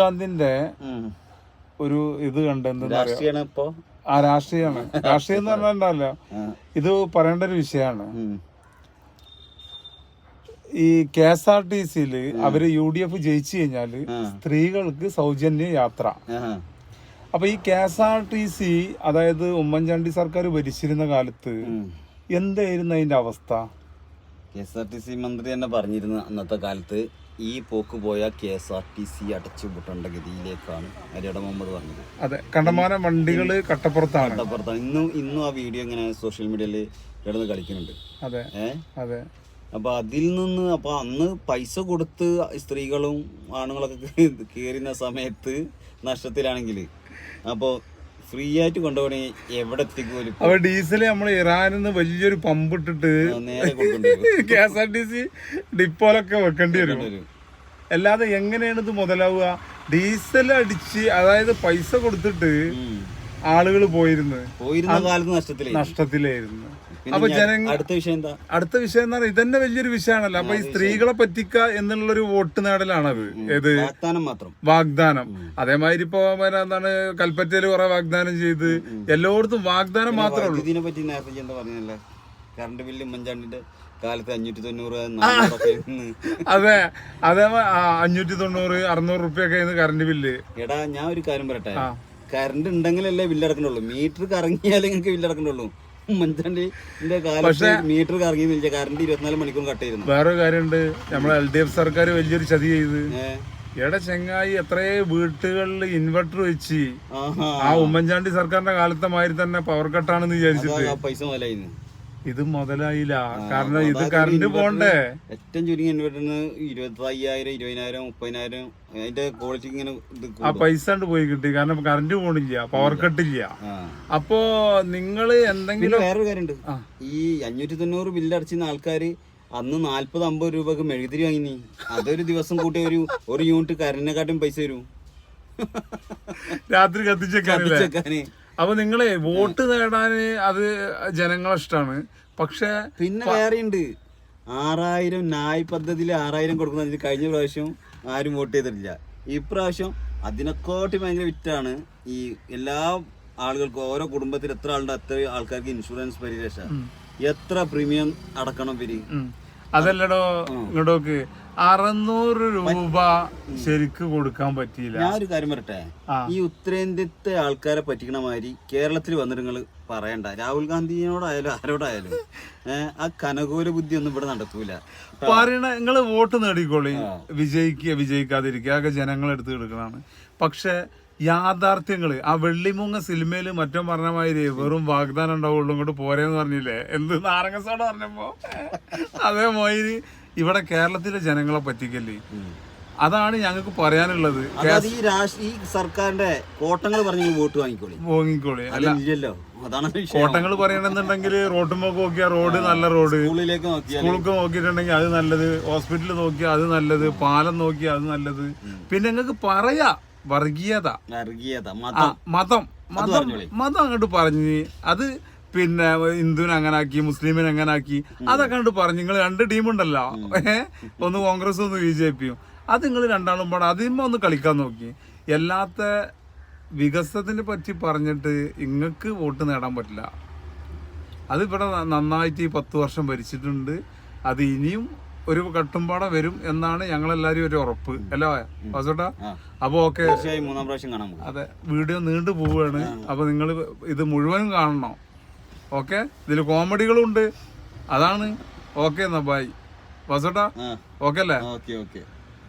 ഗാന്ധിന്റെ ഒരു ഇത് കണ്ടെന്താ ഇപ്പോ ആ രാഷ്ട്രീയമാണ്. രാഷ്ട്രീയം എന്ന് പറഞ്ഞാലോ ഇത് പറയേണ്ട ഒരു വിഷയമാണ്. ഈ KSRTC അവര് UDF ജയിച്ചു കഴിഞ്ഞാല് സ്ത്രീകൾക്ക് സൗജന്യ യാത്ര. അപ്പൊ ഈ KSRTC അതായത് ഉമ്മൻചാണ്ടി സർക്കാർ ഭരിച്ചിരുന്ന കാലത്ത് എന്തായിരുന്നു അതിന്റെ അവസ്ഥ? KSRTC മന്ത്രി തന്നെ പറഞ്ഞിരുന്നു അന്നത്തെ കാലത്ത് ഈ പോക്ക് പോയ KSRTC അടച്ചുപൂട്ടേണ്ട ഗതിയിലേക്കാണ് അരിയുടെ മുഹമ്മദ് പറഞ്ഞത്. അതെ, കണ്ടമാനം വണ്ടികള് കട്ടപ്പുറത്താണ്. ഇന്നും ആ വീഡിയോ ഇങ്ങനെ സോഷ്യൽ മീഡിയയിൽ കിടന്ന് കളിക്കുന്നുണ്ട്. അതെ അതെ. അപ്പൊ അതിൽ നിന്ന് അപ്പൊ അന്ന് പൈസ കൊടുത്ത് സ്ത്രീകളും ആണുങ്ങളൊക്കെ കയറുന്ന സമയത്ത് നഷ്ടത്തിലാണെങ്കിൽ അപ്പൊ ഫ്രീ ആയിട്ട് കൊണ്ടുപോകണേ എവിടെ എത്തിക്കും? അപ്പൊ ഡീസല് നമ്മൾ ഇറാനിൽ നിന്ന് വലിയൊരു പമ്പ് ഇട്ടിട്ട് നേരെ KSRTC ഡിപ്പോലൊക്കെ വെക്കേണ്ടി വരും. അല്ലാതെ എങ്ങനെയാണ് ഇത് മുതലാവുക? ഡീസൽ അടിച്ച് അതായത് പൈസ കൊടുത്തിട്ട് ആളുകൾ പോയിരുന്ന കാലത്ത് നഷ്ടത്തിലായിരുന്നു. അപ്പൊ ജനങ്ങൾ അടുത്ത വിഷയം എന്താ? അടുത്ത വിഷയം എന്ന് പറഞ്ഞാൽ ഇതന്നെ വലിയൊരു വിഷയമാണല്ലോ. അപ്പൊ ഈ സ്ത്രീകളെ പറ്റിക്ക എന്നുള്ളൊരു വോട്ട് നേടലാണത്. ഏത് വാഗ്ദാനം. അതേമാതിരി ഇപ്പൊ എന്താണ് കൽപ്പറ്റയില് കുറെ വാഗ്ദാനം ചെയ്ത് എല്ലായിടത്തും വാഗ്ദാനം മാത്രമേ ഉള്ളൂ. ഇതിനെ പറ്റി നേരത്തെ എന്താ പറഞ്ഞല്ലേ, കറണ്ട് ബില്ല് ഉമ്മൻചാണ്ടിന്റെ കാലത്ത് 590. അതെ അതെ, 590 600 റുപ്യൊക്കെ കറണ്ട് ബില്ല്. എടാ ഞാൻ ഒരു കാര്യം പറയട്ടെ, കറണ്ട് ഉണ്ടെങ്കിലല്ലേ ബില്ലടക്കണ്ടുള്ളൂ. മീറ്റർ കറങ്ങിയാലേ നിങ്ങൾക്ക് ബില്ലടക്കണ്ടുള്ളൂ. ഉമ്മൻചാണ്ടിന്റെ കാലത്ത് മീറ്റർ കറങ്ങിയില്ല, കറണ്ട് 24 മണിക്കൂർ കട്ട് ചെയ്യുന്നു. വേറൊരു കാര്യമുണ്ട്, നമ്മളെ LDF സർക്കാർ വലിയൊരു ചതി ചെയ്ത്. എടാ ചെങ്ങായി, എത്രയോ വീട്ടുകളിൽ ഇൻവെർട്ടർ വെച്ച് ആ ഉമ്മൻചാണ്ടി സർക്കാരിന്റെ കാലത്തെ മാതിരി തന്നെ പവർ കട്ടാണെന്ന് വിചാരിച്ചിട്ട് പൈസ മുതലായിരുന്നു. ഇത് മുതലായില്ല. കാരണം ഇത് കറണ്ട് പോണ്ടേ. ഏറ്റവും ചുരുങ്ങിയ ഇൻവെർട്ടറിന് 25,000 20,000 30,000 അതിന്റെ ക്വാളിറ്റി ഇങ്ങനെ ആ പൈസ കൊണ്ട് പോയി കിട്ടി. കാരണം കറണ്ട് പോണില്ല, പവർ കട്ടില്ല. അപ്പോ നിങ്ങള് എന്തെങ്കിലും വേറൊരു കാര്യമുണ്ട്, ഈ 590 ബില്ല് അടച്ചിരുന്ന ആൾക്കാര് അന്ന് 40-50 രൂപക്ക് മെഴുകുതിരി വാങ്ങി. അതൊരു ദിവസം കൂട്ടി ഒരു യൂണിറ്റ് കറണ്ടിനെക്കാട്ടും പൈസ വരും രാത്രി കത്തിച്ചേക്കാന്. അപ്പൊ നിങ്ങളെ വോട്ട് നേടാന് അത് ജനങ്ങളെ ഇഷ്ടമാണ്. പക്ഷെ പിന്നെ വേറെയുണ്ട്, 6000 ന്യായ് പദ്ധതിയിൽ 6000 കൊടുക്കുന്നത് കഴിഞ്ഞ പ്രാവശ്യം ആരും വോട്ട് ചെയ്തിട്ടില്ല. ഇപ്രാവശ്യം അതിനെക്കാട്ടി ഭയങ്കര വിറ്റാണ്. ഈ എല്ലാ ആളുകൾക്കും ഓരോ കുടുംബത്തിൽ എത്ര ആളുണ്ട് അത്ര ആൾക്കാർക്ക് ഇൻഷുറൻസ് പരിരക്ഷ. എത്ര പ്രീമിയം അടക്കണം പേര്? അതല്ലടോ ഇങ്ങോട്ടോക്ക് 600 രൂപ ശരിക്ക് കൊടുക്കാൻ പറ്റിയില്ല. ഞാൻ ഒരു കാര്യം പറയട്ടെ, ഈ ഉത്തരേന്ത്യത്തെ ആൾക്കാരെ പറ്റിക്കണ മാതിരി കേരളത്തിൽ വന്നിട്ട് നിങ്ങൾ പറയണ്ട. രാഹുൽ ഗാന്ധിയോടായാലും ആരോടായാലും ആ കനകൂല ബുദ്ധി ഒന്നും ഇവിടെ നടക്കൂല. പറയണ നിങ്ങള് വോട്ട് നേടിക്കോളി, വിജയിക്കാതിരിക്കുക അതൊക്കെ ജനങ്ങളെടുത്ത് എടുക്കണാണ്. പക്ഷെ യാഥാർത്ഥ്യങ്ങള് ആ വെള്ളിമൂങ്ങ സിനിമയില് മറ്റോ പറഞ്ഞ മാതിരി വെറും വാഗ്ദാനം ഉണ്ടാവുള്ളൂ ഇങ്ങോട്ട് പോരേന്ന് പറഞ്ഞില്ലേ, എന്ത് നാരങ്ങസോട പറഞ്ഞപ്പോ അതേമാതിരി ഇവിടെ കേരളത്തിലെ ജനങ്ങളെ പറ്റിക്കല്ലേ. അതാണ് ഞങ്ങൾക്ക് പറയാനുള്ളത്. ഈ സർക്കാരിന്റെ കോട്ടങ്ങൾ പറഞ്ഞു വോട്ട് വാങ്ങിക്കോളി. അല്ല കോട്ടങ്ങൾ പറയണമെന്നുണ്ടെങ്കിൽ റോഡുമ്പോ നോക്കിയാ റോഡ് നല്ല റോഡ്, സ്കൂളൊക്കെ നോക്കിയിട്ടുണ്ടെങ്കിൽ അത് നല്ലത്, ഹോസ്പിറ്റൽ നോക്കിയാൽ അത് നല്ലത്, പാലം നോക്കിയാൽ അത് നല്ലത്. പിന്നെ ഞങ്ങൾക്ക് പറയാ വർഗീയത മതം അങ്ങോട്ട് പറഞ്ഞ് അത് പിന്നെ ഹിന്ദുവിനെ അങ്ങനാക്കി മുസ്ലിമിനെ അങ്ങനാക്കി അതൊക്കെ കണ്ട് പറഞ്ഞു. നിങ്ങൾ 2 ടീമുണ്ടല്ലോ, ഒന്ന് കോൺഗ്രസും ഒന്ന് BJPയും. അത് നിങ്ങൾ രണ്ടാളും പാടെ അതിന്മ ഒന്ന് കളിക്കാൻ നോക്കി. എല്ലാത്ത വികസനത്തിനെ പറ്റി പറഞ്ഞിട്ട് ഇങ്ങക്ക് വോട്ട് നേടാൻ പറ്റില്ല. അതിവിടെ നന്നായിട്ട് 10 വർഷം ഭരിച്ചിട്ടുണ്ട്. അത് ഇനിയും ഒരു കട്ടുംപാട വരും എന്നാണ് ഞങ്ങളെല്ലാരും ഒരു ഉറപ്പ്. അല്ലേ വാസോട്ടാ? അപ്പൊ ഓക്കെ, അതെ വീഡിയോ നീണ്ടു പോവുകയാണ്. അപ്പൊ നിങ്ങൾ ഇത് മുഴുവൻ കാണണം. ഓക്കെ, ഇതില് കോമഡികളും ഉണ്ട്. അതാണ്. ഓക്കെ എന്നാ ബൈ വാസോട്ടാ. ഓക്കെ അല്ലേ? ഓക്കെ.